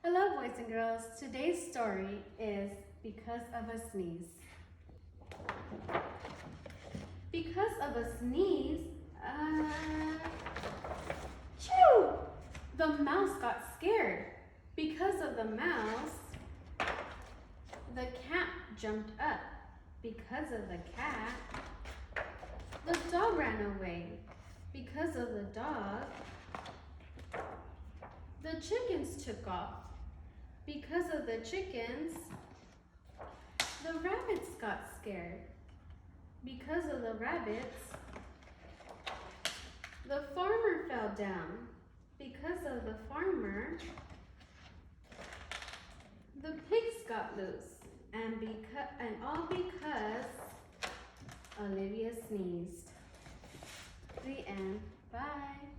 Hello, boys and girls. Today's story is Because of a Sneeze. Because of a sneeze, chew! The mouse got scared. Because of the mouse, the cat jumped up. Because of the cat, the dog ran away. Because of the dog, the chickens took off. Because of the chickens, the rabbits got scared. Because of the rabbits, the farmer fell down. Because of the farmer, the pigs got loose. And all because Olivia sneezed. The end. Bye.